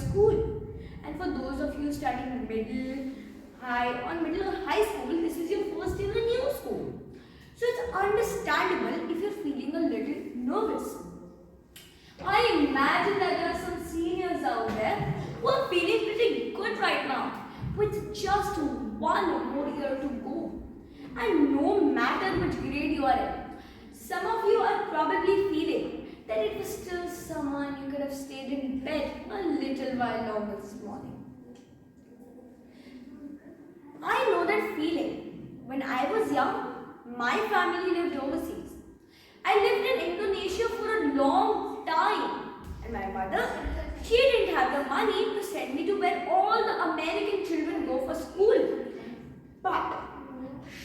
school. And for those of you studying middle, middle or high school, this is your first day in a new school. So it's understandable if you're feeling a little nervous. I imagine that there are some seniors out there who are feeling pretty good right now, with just one more year to go. And no matter which grade you are in, some of you are probably feeling that it was still summer and you could have stayed in bed a little while longer this morning. I know that feeling. When I was young, my family lived overseas. I lived in Indonesia for a long time, and my mother, she didn't have the money to send me to where all the American children go for school. But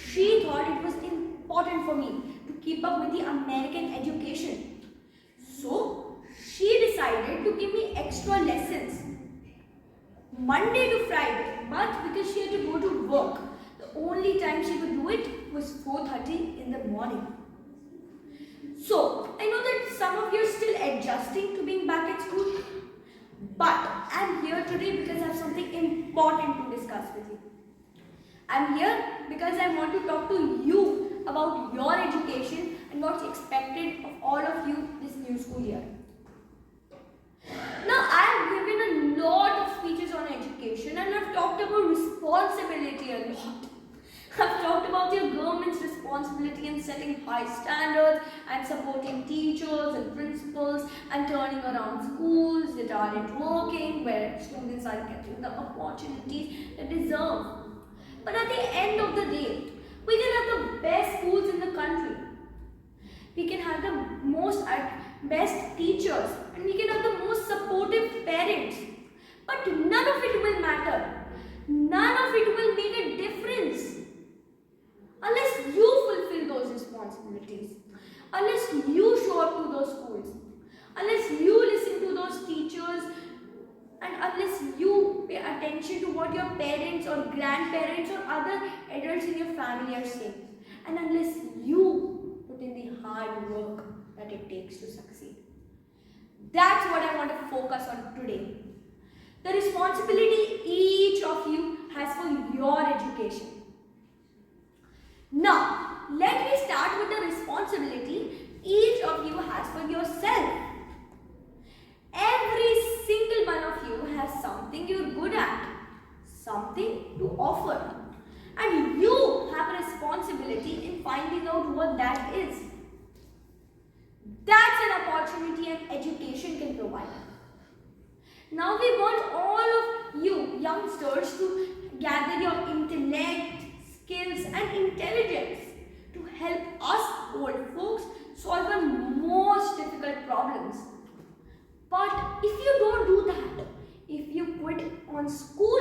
she thought it was important for me to keep up with the American education. So she decided to give me extra lessons Monday to Friday, but because she had to go to work, the only time she could do it was 4:30 in the morning. So, I know that some of you are still adjusting to being back at school, but I'm here today because I have something important to discuss with you. I'm here because I want to talk to you about your education and what's expected of all of you this new school year. Now, I have given a lot of speeches on education and I've talked about responsibility a lot. I've talked about your government's responsibility in setting high standards and supporting teachers and principals and turning around schools that aren't working, where students are getting the opportunities they deserve. But at the end of the day, we can have the best schools in the country. We can have the best teachers and we can have the most supportive parents. But none of it will matter. None of it will make a difference unless you fulfill those responsibilities, unless you show up to those schools, unless you listen to those teachers, and unless you pay attention to what your parents or grandparents or other adults in your family are saying, and unless you put in the hard work that it takes to succeed. That's what I want to focus on today. The responsibility each of you has for your education. Now, let me start with the responsibility each of you has for yourself. Every single one of you has something you're good at, something to offer. And you have a responsibility in finding out what that is. That's an opportunity and education can provide. Now we want all of you youngsters to gather your intellect, skills and intelligence to help us old folks solve the most difficult problems. But if you don't do that, if you quit on school,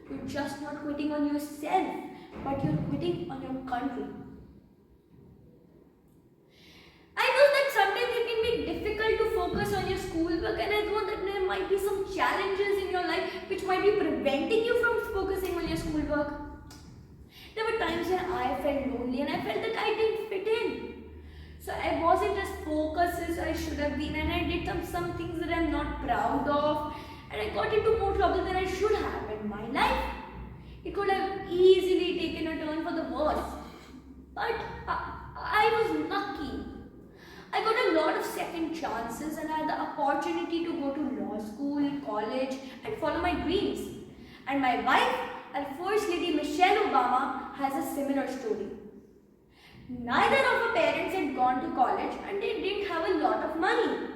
you're just not quitting on yourself, but you're quitting on your country. I know that sometimes it can be difficult to focus on your schoolwork, and I know that there might be some challenges in your life which might be preventing you from focusing on your schoolwork. There were times when I felt lonely and I felt that I didn't fit in. So I wasn't as focused as I should have been, and I did some things that I'm not proud of, and I got into more trouble than I should have in my life. It could have easily taken a turn for the worse. But I was lucky. I got a lot of second chances and I had the opportunity to go to law school, college and follow my dreams. And my wife and First Lady Michelle Obama has a similar story. Neither of her parents had gone to college and they didn't have a lot of money.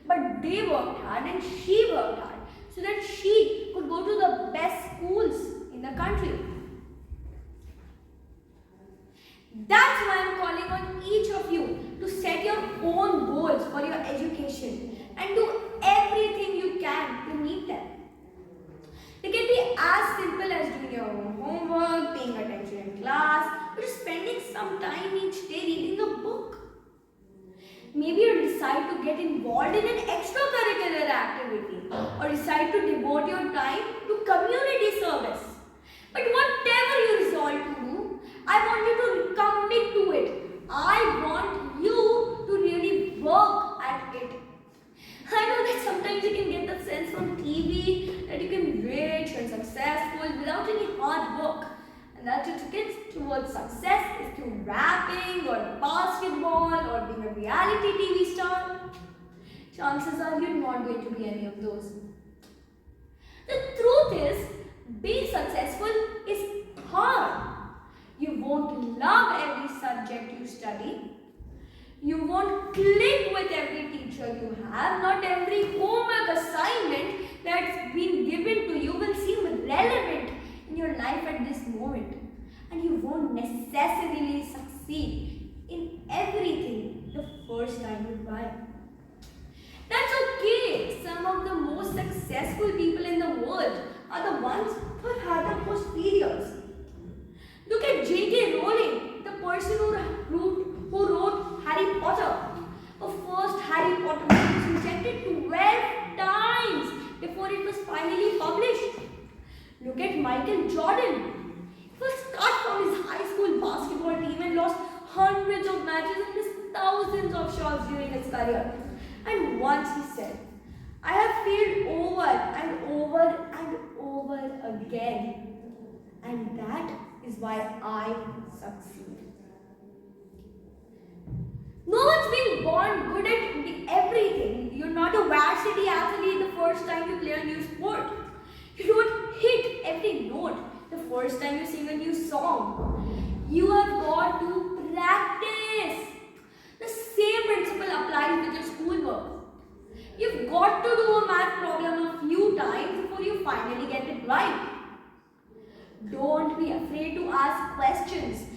But they worked hard and she worked hard so that she could go to the best schools in the country. That's why I'm calling on each of you to set your own goals for your education and do everything you can to meet them. They can be as simple as doing your own homework, paying attention in class, or just spending some time each day reading a book. Maybe you decide to get involved in an extracurricular activity or decide to devote your time to community service. But whatever you resolve to do, I want you to commit to it. I want you to really work at it. I know that sometimes you can get the sense from TV or being a reality TV star? Chances are you're not going to be any of those. The truth is, being successful is hard. You won't love every subject you study. You won't click with every teacher you have. Not every homework assignment that's been given to you will seem relevant in your life at this moment. And you won't necessarily succeed in everything the first time you try. That's okay. Some of the most successful people in the world are the ones who have had the most failures. Look at J.K. Rowling, the person who wrote Harry Potter. The first Harry Potter book was rejected 12 times before it was finally published. Look at Michael Jordan. He was cut from his high school basketball team and lost hundreds of matches and missed thousands of shots during his career. And once he said, I have failed over and over and over again. And that is why I succeed. No one's been born good at everything. You're not a varsity athlete the first time you play a new sport. You don't hit every note the first time you sing a new song. You have got to practice. The same principle applies with your schoolwork. You've got to do a math problem a few times before you finally get it right. Don't be afraid to ask questions.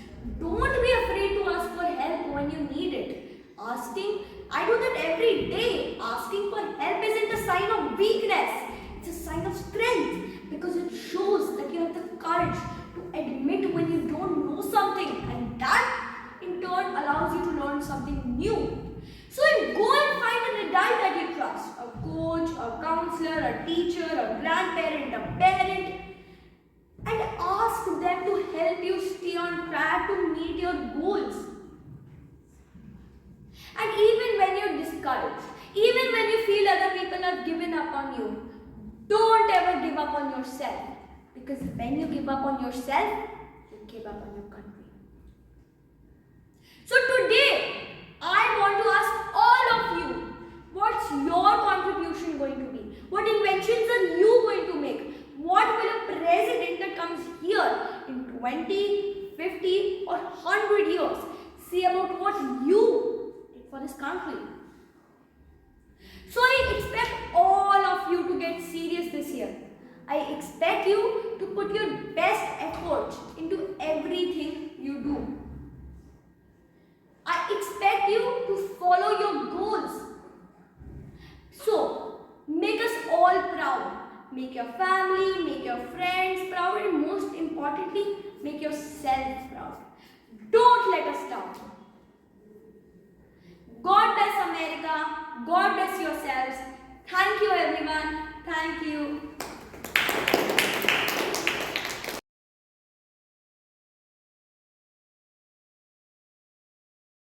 Don't be afraid to ask for help when you need it. I do that every day. Asking for help isn't a sign of weakness. It's a sign of strength because it shows that you have the courage to admit when you don't know something, and that in turn allows you to learn something new. So go and find an adult that you trust, a coach, a counselor, a teacher, a grandparent, a parent, and ask them to help you stay on track to meet your goals. And even when you're discouraged, even when you feel other people have given up on you, don't ever give up on yourself. Because when you give up on yourself, you give up on your country. So today, I want to ask all of you, what's your contribution going to be? What inventions are you going to make? What will a president that comes here in 20, 50 or 100 years say about what you did for this country? So I expect all of you to get serious this year. I expect you to put your best effort into everything you do. I expect you to follow your goals. So, make us all proud. Make your family, make your friends proud, and most importantly, make yourself proud. Don't let us down. God bless America. God bless yourselves. Thank you everyone. Thank you.